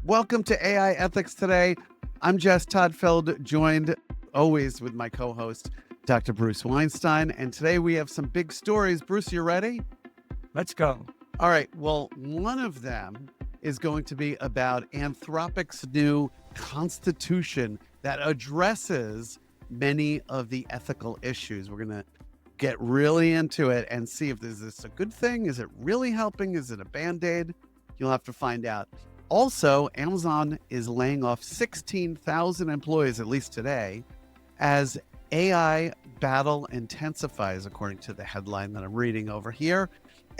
Welcome to AI Ethics Today. I'm Jess Todtfeld, joined always with my co-host, Dr. Bruce Weinstein. And today we have some big stories. Bruce, you ready? Let's go. All right. Well, one of them is going to be about Anthropic's new constitution that addresses many of the ethical issues. We're going to get really into it and see if this is a good thing. Is it really helping? Is it a Band-Aid? You'll have to find out. Also, Amazon is laying off 16,000 employees, at least today, as AI battle intensifies, according to the headline that I'm reading over here.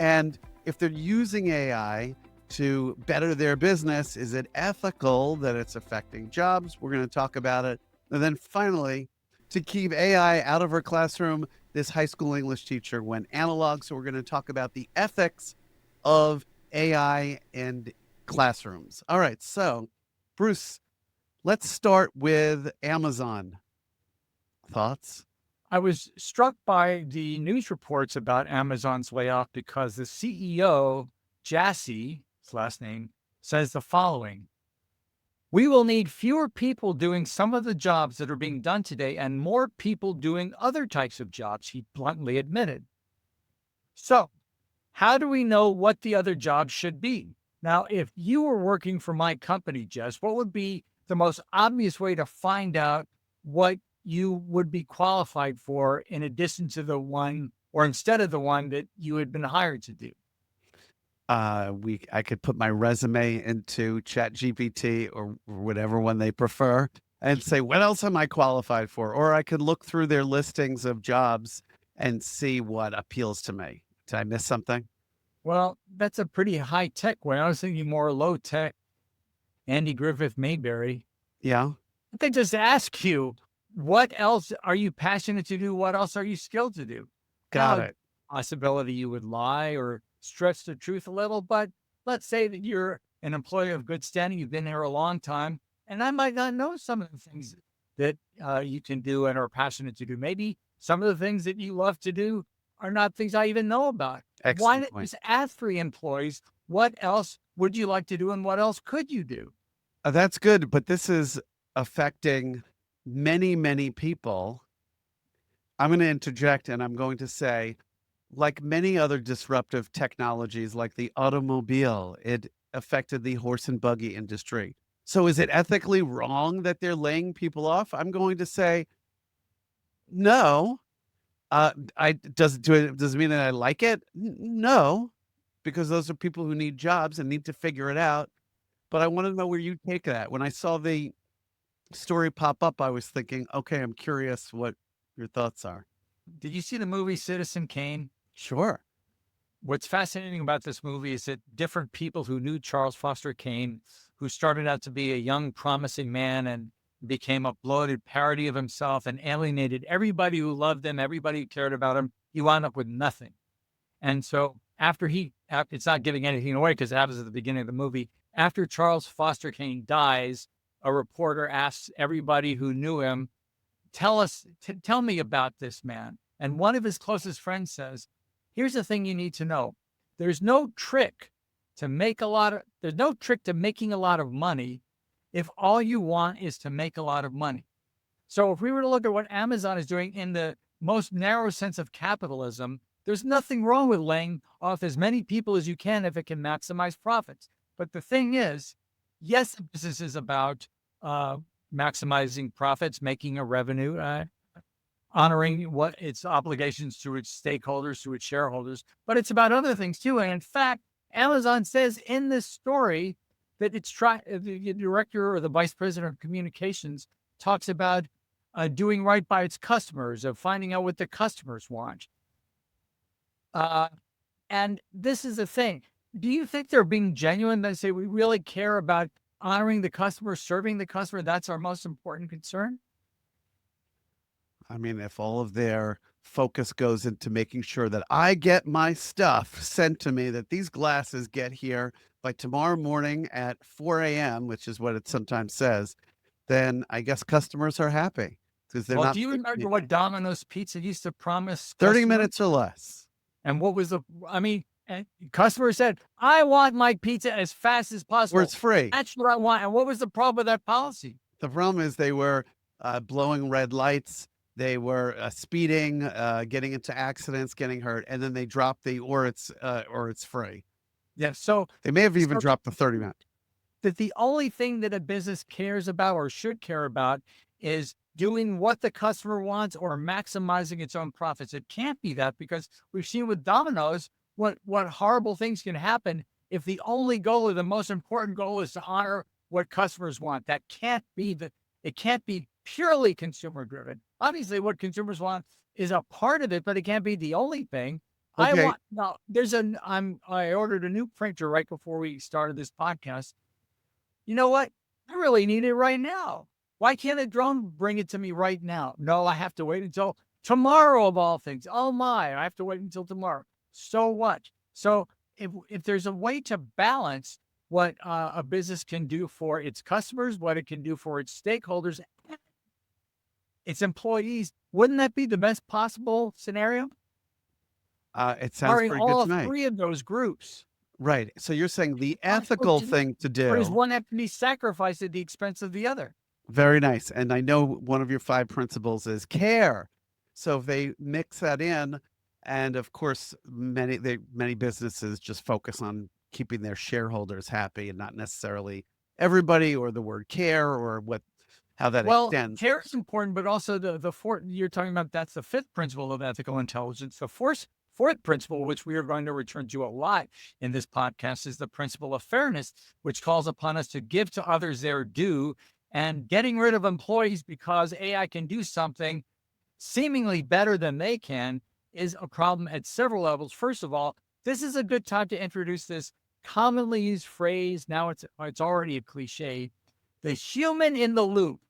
And if they're using AI to better their business, is it ethical that it's affecting jobs? We're going to talk about it. And then finally, to keep AI out of her classroom, this high school English teacher went analog. So we're going to talk about the ethics of AI and classrooms. All right. So, Bruce, let's start with Amazon. Thoughts? I was struck by the news reports about Amazon's layoff because the CEO, Jassy, his last name, says the following: "We will need fewer people doing some of the jobs that are being done today and more people doing other types of jobs," he bluntly admitted. So, how do we know what the other jobs should be? Now, if you were working for my company, Jess, what would be the most obvious way to find out what you would be qualified for in addition to the one or instead of the one that you had been hired to do? I could put my resume into ChatGPT or whatever one they prefer and say, what else am I qualified for? Or I could look through their listings of jobs and see what appeals to me. Did I miss something? Well, that's a pretty high tech way. I was thinking more low tech. Andy Griffith Mayberry. Yeah. They just ask you, what else are you passionate to do? What else are you skilled to do? Got Now, it. possibility you would lie or stretch the truth a little, but let's say that you're an employee of good standing. You've been here a long time, and I might not know some of the things that you can do and are passionate to do. Maybe some of the things that you love to do are not things I even know about. Why Excellent not point. just ask the employees, what else would you like to do and what else could you do? That's good, but this is affecting many, many people. I'm going to interject and I'm going to say, like many other disruptive technologies, like the automobile, it affected the horse and buggy industry. So is it ethically wrong that they're laying people off? I'm going to say no. Does it mean that I like it? No, because those are people who need jobs and need to figure it out. But I want to know where you take that. When I saw the story pop up, I was thinking, okay, I'm curious what your thoughts are. Did you see the movie Citizen Kane? Sure. What's fascinating about this movie is that different people who knew Charles Foster Kane, who started out to be a young, promising man and became a bloated parody of himself and alienated everybody who loved him, everybody who cared about him, he wound up with nothing. And so it's not giving anything away because it happens at the beginning of the movie. After Charles Foster Kane dies, a reporter asks everybody who knew him, tell me about this man. And one of his closest friends says, here's the thing you need to know. There's no trick to making a lot of money if all you want is to make a lot of money. So if we were to look at what Amazon is doing in the most narrow sense of capitalism, there's nothing wrong with laying off as many people as you can if it can maximize profits. But the thing is, yes, the business is about maximizing profits, making a revenue, honoring what its obligations to its stakeholders, to its shareholders, but it's about other things too. And in fact, Amazon says in this story that the director or the vice president of communications talks about doing right by its customers, of finding out what the customers want. And this is the thing. Do you think they're being genuine? They say we really care about honoring the customer, serving the customer. That's our most important concern. I mean, if all of their focus goes into making sure that I get my stuff sent to me, that these glasses get here by tomorrow morning at 4 a.m., which is what it sometimes says, then I guess customers are happy because they're not. Do you remember what Domino's Pizza used to promise? 30 customers? minutes or less. And what was And customer said, I want my pizza as fast as Or possible. it's free. That's what I want. And what was the problem with that policy? The problem is they were blowing red lights. They were speeding, getting into accidents, getting hurt, and then they dropped the or it's free. Yeah. So They may have even so dropped the 30-minute. that the only thing that a business cares about or should care about is doing what the customer wants or maximizing its own profits. It can't be that, because we've seen with Domino's what horrible things can happen if the only goal or the most important goal is to honor what customers want. That can't be it can't be purely consumer driven. Obviously, what consumers want is a part of it, but it can't be the only thing. Okay. I ordered a new printer right before we started this podcast. You know what? I really need it right now. Why can't a drone bring it to me right now? No, I have to wait until tomorrow of all things. Oh my, I have to wait until tomorrow. So what? So if there's a way to balance what a business can do for its customers, what it can do for its stakeholders, its employees, wouldn't that be the best possible scenario? It sounds Barring pretty good all to me. three of those groups. Right. So you're saying the Or ethical thing to does do. one have to be sacrificed at the expense of the other? Very nice. And I know one of your 5 principles is care. So if they mix that in, and of course, many businesses just focus on keeping their shareholders happy and not necessarily everybody, or the word care, or how that Well, extends. care is important, but also the fourth you're talking about, that's the fifth principle of ethical intelligence. The fourth principle, which we are going to return to a lot in this podcast, is the principle of fairness, which calls upon us to give to others their due. And getting rid of employees because AI can do something seemingly better than they can is a problem at several levels. First of all, this is a good time to introduce this commonly used phrase. Now it's already a cliche, the human in the loop.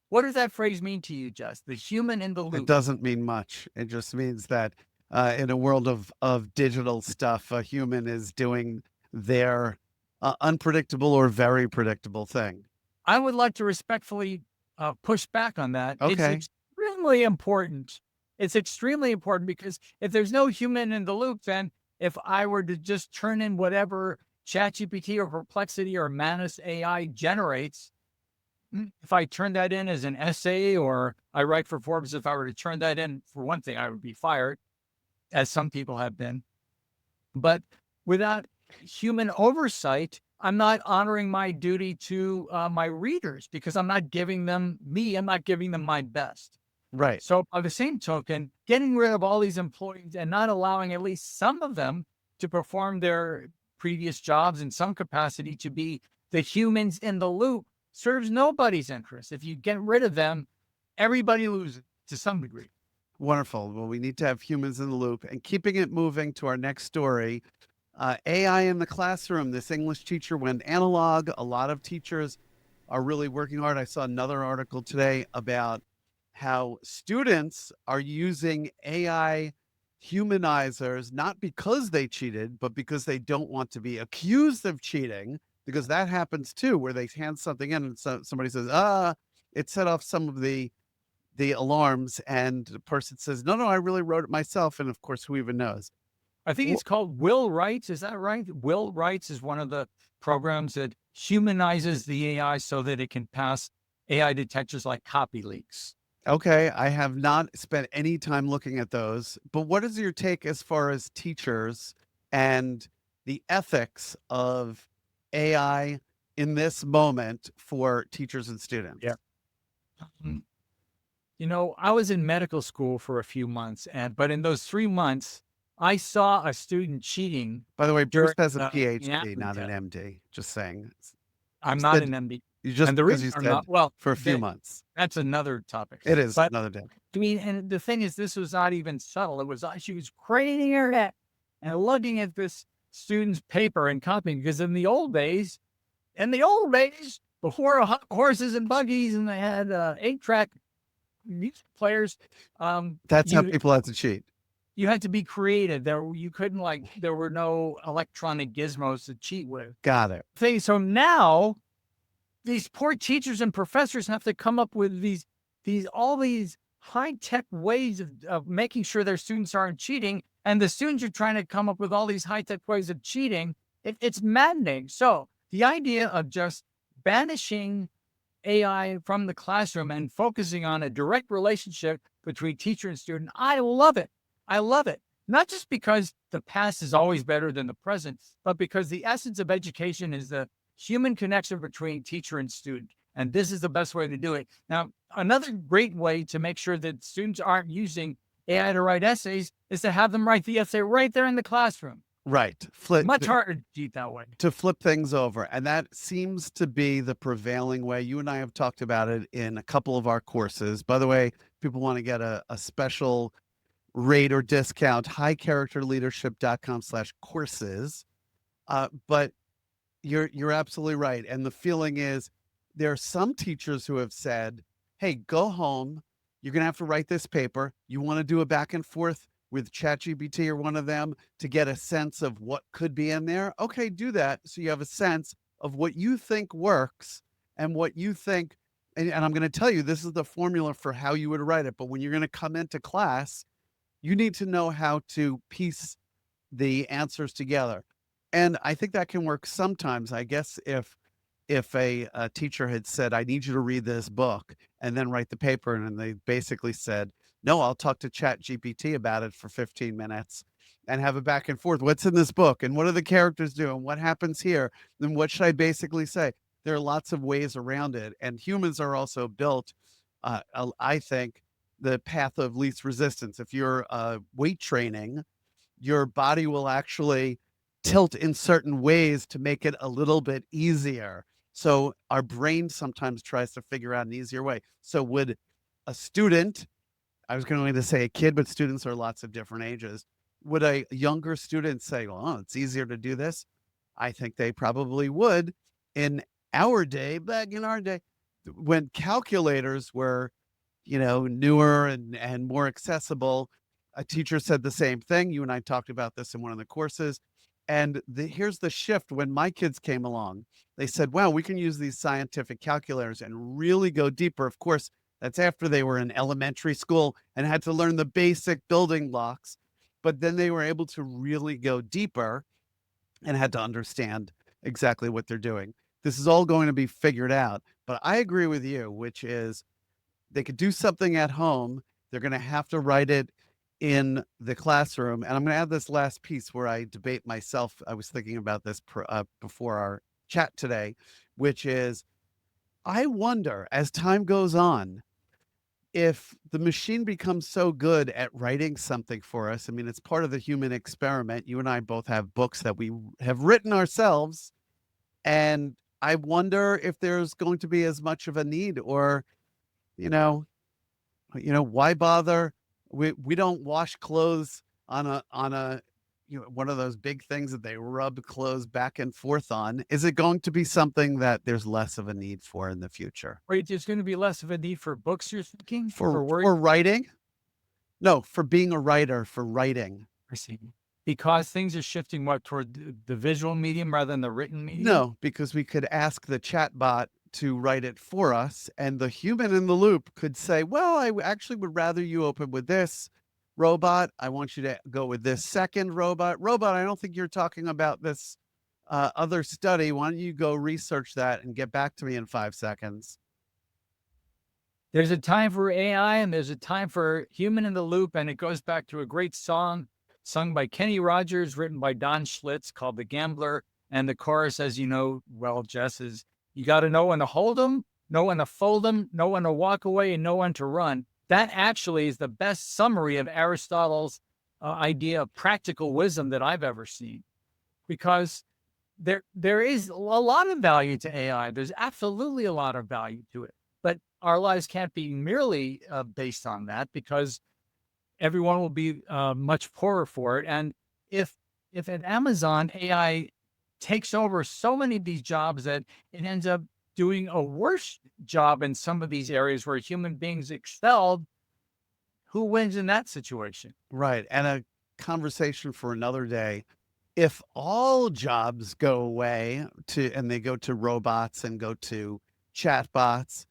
What does that phrase mean to you, Jess? The human in the It loop. doesn't mean much. It just means that in a world of digital stuff, a human is doing their unpredictable or very predictable thing. I would like to respectfully push back on that. Okay. It's extremely important. It's extremely important because if there's no human in the loop, then if I were to just turn in whatever ChatGPT or Perplexity or Manus AI generates, if I turn that in as an essay or I write for Forbes, if I were to turn that in, for one thing, I would be fired, as some people have been. But without human oversight, I'm not honoring my duty to my readers, because I'm not giving them I'm not giving them my best. Right. So by the same token, getting rid of all these employees and not allowing at least some of them to perform their previous jobs in some capacity to be the humans in the loop serves nobody's interest. If you get rid of them, everybody loses to some degree. Wonderful. Well, we need to have humans in the loop. And keeping it moving to our next story, AI in the classroom. This English teacher went analog. A lot of teachers are really working hard. I saw another article today about how students are using AI humanizers, not because they cheated, but because they don't want to be accused of cheating, because that happens too, where they hand something in and somebody says, it set off some of the alarms, and the person says, no, I really wrote it myself. And of course, who even knows? I think it's called Will Writes. Is that right? Will Writes is one of the programs that humanizes the AI so that it can pass AI detectors like copy leaks. Okay, I have not spent any time looking at those, but what is your take as far as teachers and the ethics of AI in this moment for teachers and students? Yeah. I was in medical school for a few months, but in those 3 months, I saw a student cheating. By the way, Bruce during has a PhD, anatomy not an test. MD. Just saying. I'm You not said- an MD. You just And the because reason you I'm said not, for a few months. that's another topic. It is But another day. I mean, and the thing is, this was not even subtle. It was she was craning her head and looking at this student's paper and copying, because in the old days, before horses and buggies, and they had 8-track music players, That's how people had to cheat. you had to be creative. You couldn't there were no electronic gizmos to cheat with. Got it. So now these poor teachers and professors have to come up with all these high-tech ways of making sure their students aren't cheating. And the students are trying to come up with all these high-tech ways of cheating. It's maddening. So the idea of just banishing AI from the classroom and focusing on a direct relationship between teacher and student, I love it. I love it. Not just because the past is always better than the present, but because the essence of education is the human connection between teacher and student. And this is the best way to do it. Now, another great way to make sure that students aren't using AI to write essays is to have them write the essay right there in the classroom. Right. Much harder to cheat that way. To flip things over. And that seems to be the prevailing way. You and I have talked about it in a couple of our courses. By the way, people want to get a special rate or discount, highcharacterleadership.com/courses. But you're absolutely right. And the feeling is there are some teachers who have said, hey, go home. You're going to have to write this paper. You want to do a back and forth with ChatGPT or one of them to get a sense of what could be in there. Okay, do that. So you have a sense of what you think works and what you think. And I'm going to tell you, this is the formula for how you would write it. But when you're going to come into class, you need to know how to piece the answers together. And I think that can work sometimes. I guess if a teacher had said, I need you to read this book and then write the paper, and they basically said, no, I'll talk to Chat GPT about it for 15 minutes and have a back and forth. What's in this book and what do the characters do and what happens here? Then what should I basically say? There are lots of ways around it. And humans are also built, I think, the path of least resistance. If you're weight training, your body will actually tilt in certain ways to make it a little bit easier. So our brain sometimes tries to figure out an easier way. So would a student, I was going to say a kid, but students are lots of different ages. Would a younger student say, well, it's easier to do this? I think they probably would. In our day, back in our day, when calculators were, newer and more accessible, a teacher said the same thing. You and I talked about this in one of the courses. And here's the shift. When my kids came along, they said, well, we can use these scientific calculators and really go deeper. Of course, that's after they were in elementary school and had to learn the basic building blocks. But then they were able to really go deeper and had to understand exactly what they're doing. This is all going to be figured out. But I agree with you, which is they could do something at home. They're going to have to write it in the classroom. And I'm going to add this last piece where I debate myself. I was thinking about this before our chat today, which is I wonder as time goes on, if the machine becomes so good at writing something for us. I mean, it's part of the human experiment. You and I both have books that we have written ourselves. And I wonder if there's going to be as much of a need or, why bother? We don't wash clothes on a one of those big things that they rub clothes back and forth on. Is it going to be something that there's less of a need for in the future? Wait, there's going to be less of a need for books, you're thinking? For writing? No, for being a writer, for writing. I see. Because things are shifting toward the visual medium rather than the written medium? No, because we could ask the chat bot to write it for us, and the human in the loop could say, well, I actually would rather you open with this robot. I want you to go with this second robot. Robot, I don't think you're talking about this other study. Why don't you go research that and get back to me in 5 seconds? There's a time for AI and there's a time for human in the loop. And it goes back to a great song sung by Kenny Rogers, written by Don Schlitz, called The Gambler. And the chorus, as you know well, Jess, is you got to know when to hold them, know when to fold them, know when to walk away, and know when to run. That actually is the best summary of Aristotle's idea of practical wisdom that I've ever seen. Because there is a lot of value to AI. There's absolutely a lot of value to it. But our lives can't be merely based on that, because everyone will be much poorer for it. And if at Amazon, AI takes over so many of these jobs that it ends up doing a worse job in some of these areas where human beings excelled, who wins in that situation? Right. And a conversation for another day. If all jobs go away and they go to robots and go to chatbots,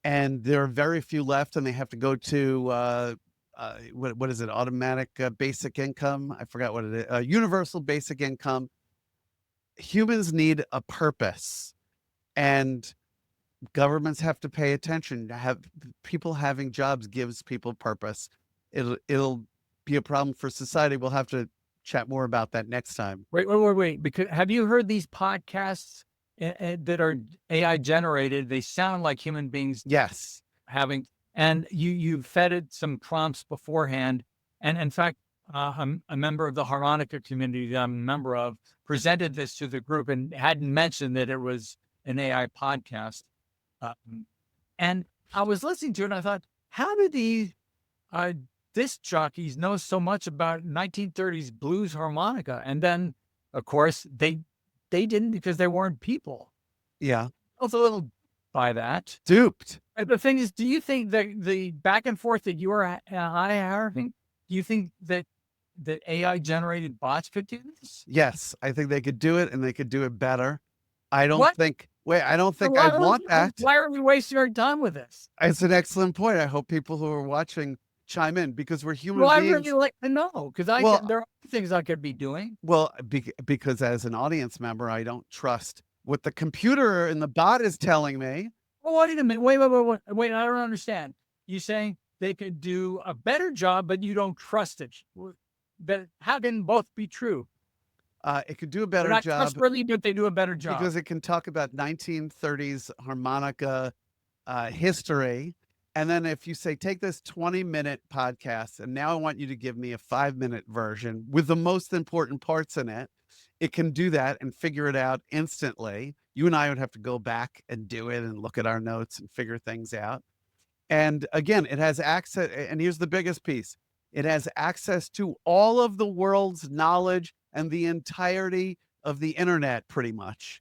and there are very few left and they have to go to what is it? Automatic basic income. I forgot what it is. Universal basic income. Humans need a purpose, and governments have to pay attention. Have people having jobs gives people purpose. It'll be a problem for society. We'll have to chat more about that next time. Wait. Because have you heard these podcasts that are AI generated? They sound like human beings Yes. having, and you fed it some prompts beforehand. And in fact, a member of the harmonica community that I'm a member of presented this to the group and hadn't mentioned that it was an AI podcast. And I was listening to it and I thought, how did these disc jockeys know so much about 1930s blues harmonica? And then, of course, they didn't, because they weren't people. Yeah. I was a little by that. Duped. And the thing is, do you think that the back and forth that you are having, do you think that AI generated bots could do this? Yes, I think they could do it, and they could do it better. I don't What? think. Wait, I don't think Why I want that. Why are we wasting our time with this? It's an excellent point. I hope people who are watching chime in, because we're human Well, I beings. really like to know, because there are things I could be doing. Well, because as an audience member, I don't trust what the computer and the bot is telling me. Well, wait a minute. Wait. I don't understand. You saying they could do a better job, but you don't trust it. But how can both be true? It could do a They're better not job trustworthy, but they do a better job. because it can talk about 1930s harmonica history. And then if you say, take this 20-minute podcast, and now I want you to give me a 5-minute version with the most important parts in it, it can do that and figure it out instantly. You and I would have to go back and do it and look at our notes and figure things out. And again, it has access. And here's the biggest piece. It has access to all of the world's knowledge and the entirety of the internet, pretty much.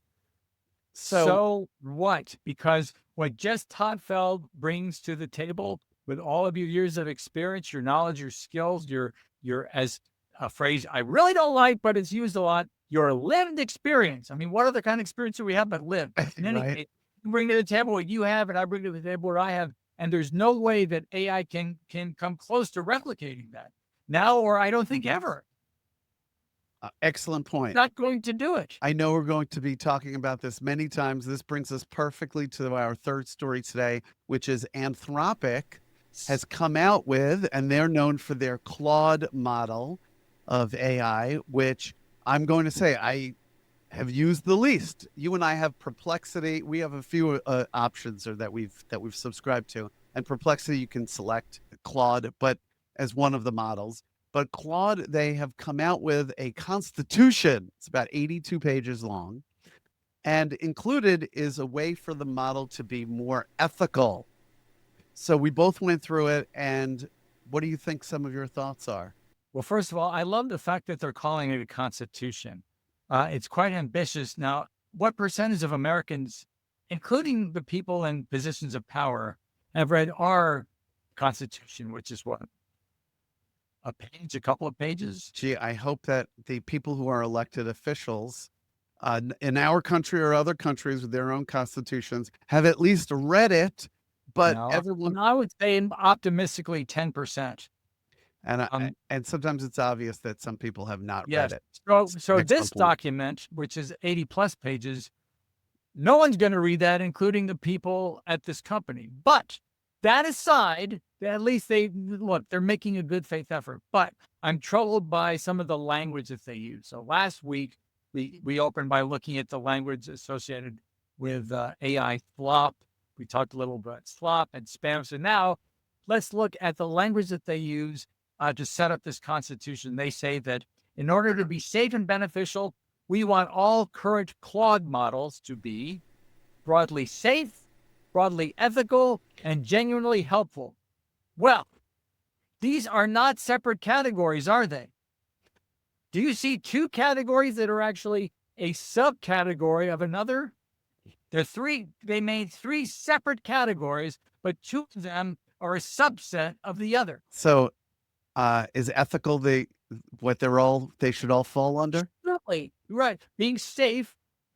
So what? Because what Jess Todtfeld brings to the table with all of your years of experience, your knowledge, your skills, your as a phrase I really don't like, but it's used a lot, your lived experience. I mean, what other kind of experience do we have but live? In any Right. case, you bring to the table what you have, and I bring to the table what I have. And there's no way that AI can come close to replicating that now, or I don't think ever. Excellent point. Not going to do it. I know we're going to be talking about this many times. This brings us perfectly to our third story today, which is Anthropic has come out with, and they're known for their Claude model of AI, which I'm going to say I have used the least. You and I have Perplexity. We have a few options that we've subscribed to, and Perplexity you can select Claude, but as one of the models. But Claude, they have come out with a constitution. It's about 82 pages long. And included is a way for the model to be more ethical. So we both went through it. And what do you think some of your thoughts are? Well, first of all, I love the fact that they're calling it a constitution. It's quite ambitious. Now, what percentage of Americans, including the people in positions of power, have read our Constitution, which is what? A page, a couple of pages? Gee, I hope that the people who are elected officials in our country or other countries with their own constitutions have at least read it. But No, everyone, I would say optimistically 10%. and sometimes it's obvious that some people have not Yes. read it. So Excellent this point. document, which is 80 plus pages, no one's going to read that, including the people at this company. But that aside, at least they're making a good faith effort. But I'm troubled by some of the language that they use. So last week, we opened by looking at the language associated with AI flop. We talked a little about slop and spam. So now let's look at the language that they use to set up this constitution. They say that in order to be safe and beneficial, we want all current Claude models to be broadly safe, broadly ethical, and genuinely helpful. Well, these are not separate categories, are they? Do you see two categories that are actually a subcategory of another? They made three separate categories, but two of them are a subset of the other. So is ethical what they should all fall under? Absolutely. Right. Being safe.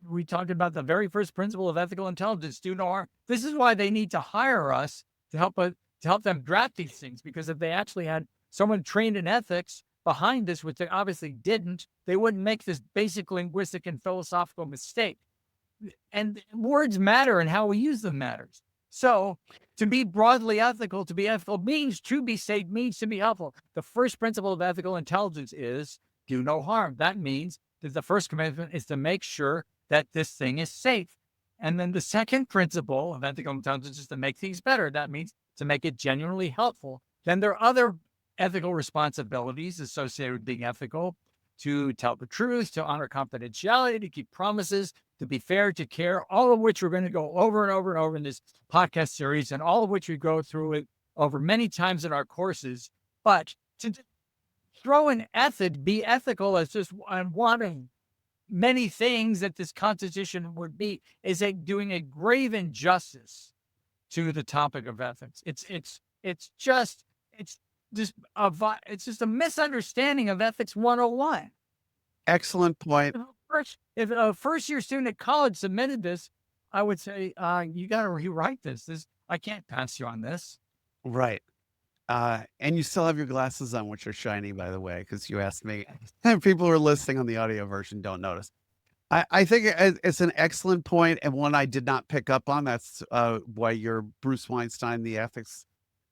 We talked about the very first principle of ethical intelligence. Do no harm. This is why they need to hire us to help to help them draft these things, because if they actually had someone trained in ethics behind this, which they obviously didn't, they wouldn't make this basic linguistic and philosophical mistake. And words matter, and how we use them matters. So to be broadly ethical, to be ethical means to be safe, means to be helpful. The first principle of ethical intelligence is do no harm. That means that the first commitment is to make sure that this thing is safe. And then the second principle of ethical intelligence is to make things better. That means to make it genuinely helpful. Then there are other ethical responsibilities associated with being ethical: to tell the truth, to honor confidentiality, to keep promises, to be fair, to care, all of which we're going to go over and over and over in this podcast series, and all of which we go through it over many times in our courses. But to throw in be ethical as just one of many things that this Constitution would be, is doing a grave injustice to the topic of ethics. It's just a misunderstanding of ethics 101. Excellent point. If a first-year student at college submitted this, I would say, you got to rewrite this. I can't pass you on this. Right. And you still have your glasses on, which are shiny, by the way, because you asked me. And people who are listening on the audio version don't notice. I think it's an excellent point, and one I did not pick up on. That's why you're Bruce Weinstein, the ethics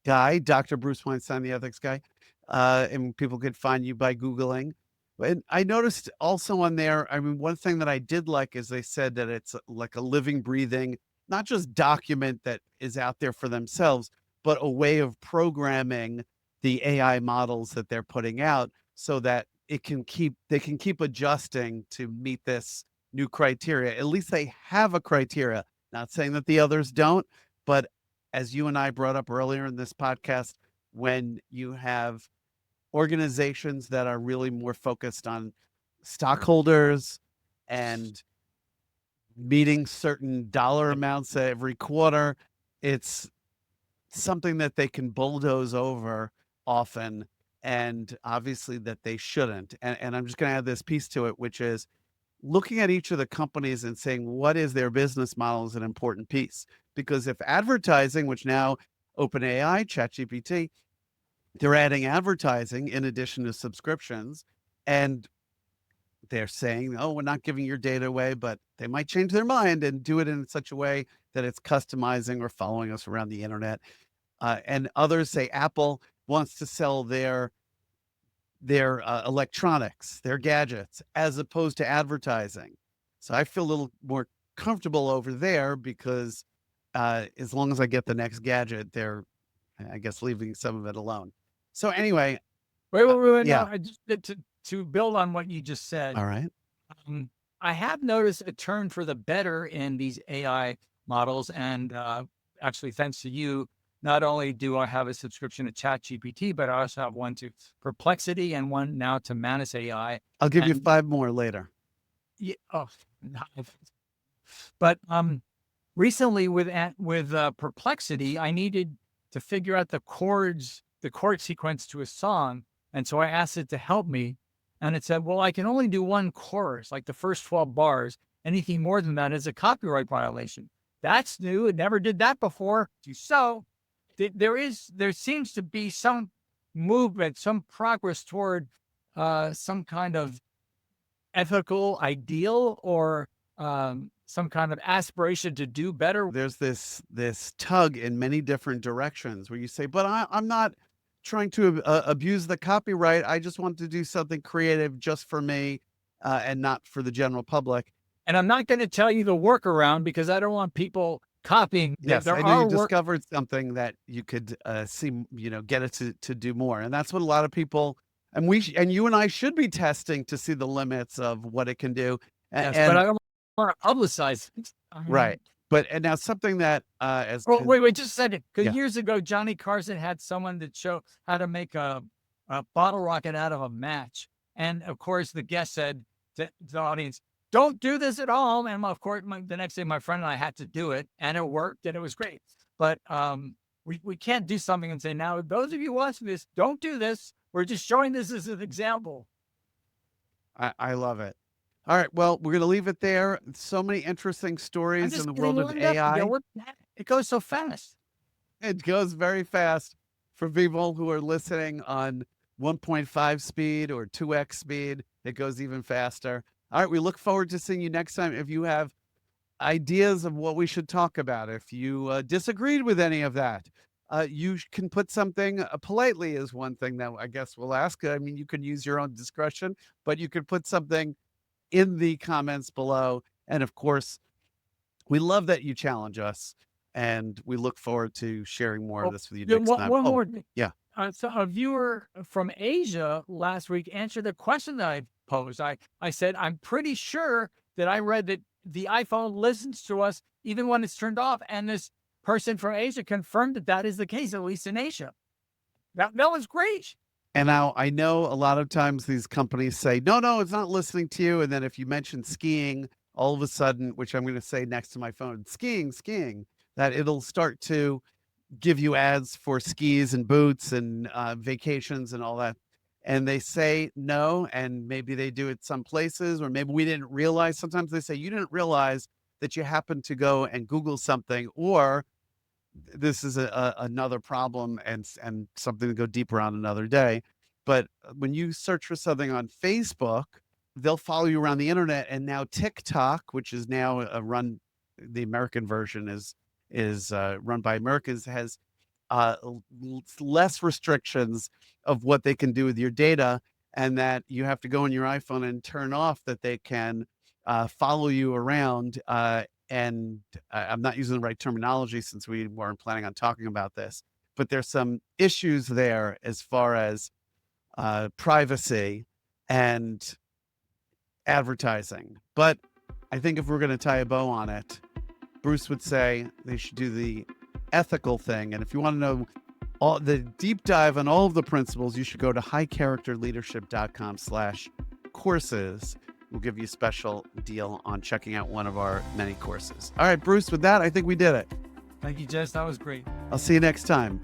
guy, Dr. Bruce Weinstein, the ethics guy. And people could find you by Googling. And I noticed also on there, I mean, one thing that I did like is they said that it's like a living, breathing, not just document that is out there for themselves, but a way of programming the AI models that they're putting out so that they can keep adjusting to meet this new criteria. At least they have a criteria. Not saying that the others don't, but as you and I brought up earlier in this podcast, when you have organizations that are really more focused on stockholders and meeting certain dollar amounts every quarter, it's something that they can bulldoze over often, and obviously that they shouldn't. And I'm just going to add this piece to it, which is looking at each of the companies and saying, what is their business model is an important piece. Because if advertising, which now OpenAI, ChatGPT, they're adding advertising in addition to subscriptions, and they're saying, oh, we're not giving your data away, but they might change their mind and do it in such a way that it's customizing or following us around the internet. And others say Apple wants to sell their electronics, their gadgets, as opposed to advertising. So I feel a little more comfortable over there because as long as I get the next gadget, they're, I guess, leaving some of it alone. So anyway. Wait. Yeah. No, I just to build on what you just said. All right. I have noticed a turn for the better in these AI models. And actually, thanks to you, not only do I have a subscription to ChatGPT, but I also have one to Perplexity and one now to Manus AI. I'll give you 5 more later. Yeah. Oh, but recently with Perplexity, I needed to figure out the chord sequence to a song, and so I asked it to help me, and it said, "Well, I can only do one chorus, like the first 12 bars. Anything more than that is a copyright violation." That's new; it never did that before. So there seems to be some movement, some progress toward some kind of ethical ideal or some kind of aspiration to do better. There's this tug in many different directions where you say, but I'm not trying to abuse the copyright. I just want to do something creative just for me and not for the general public. And I'm not going to tell you the workaround because I don't want people copying. Yes, I know you discovered something that you could see, get it to do more. And that's what a lot of people, and you and I should be testing to see the limits of what it can do. Yes, but I don't want to publicize it. Right. And now something that wait, just a second. Because years ago, Johnny Carson had someone that showed how to make a bottle rocket out of a match. And of course, the guest said to the audience, "Don't do this at all." And of course, the next day, my friend and I had to do it, and it worked, and it was great. But we can't do something and say, now, those of you watching this, don't do this. We're just showing this as an example. I love it. All right. Well, we're going to leave it there. So many interesting stories in the world of AI. It goes so fast. It goes very fast for people who are listening on 1.5 speed or 2x speed. It goes even faster. All right, we look forward to seeing you next time. If you have ideas of what we should talk about, if you disagreed with any of that, you can put something politely is one thing that I guess we'll ask. I mean, you can use your own discretion, but you could put something in the comments below. And of course, we love that you challenge us, and we look forward to sharing more of Oh, this with you yeah, next one, time. one Oh, more thing. yeah. So a viewer from Asia last week answered the question that I posed. I said, I'm pretty sure that I read that the iPhone listens to us even when it's turned off. And this person from Asia confirmed that that is the case, at least in Asia. That was great. And now I know a lot of times these companies say, no, no, it's not listening to you. And then if you mention skiing, all of a sudden, which I'm going to say next to my phone, skiing, that it'll start to give you ads for skis and boots and vacations and all that. And they say no, and maybe they do it some places, or maybe we didn't realize. Sometimes they say you didn't realize that you happened to go and Google something, or this is another problem and something to go deeper on another day. But when you search for something on Facebook, they'll follow you around the internet. And now TikTok, which is now run, the American version is run by Americans, has less restrictions of what they can do with your data, and that you have to go on your iPhone and turn off that they can follow you around. And I'm not using the right terminology since we weren't planning on talking about this, but there's some issues there as far as privacy and advertising. But I think if we're going to tie a bow on it, Bruce would say they should do the ethical thing. And if you want to know all the deep dive on all of the principles, you should go to highcharacterleadership.com/courses. We'll give you a special deal on checking out one of our many courses. All right, Bruce, with that, I think we did it. Thank you, Jess. That was great. I'll see you next time.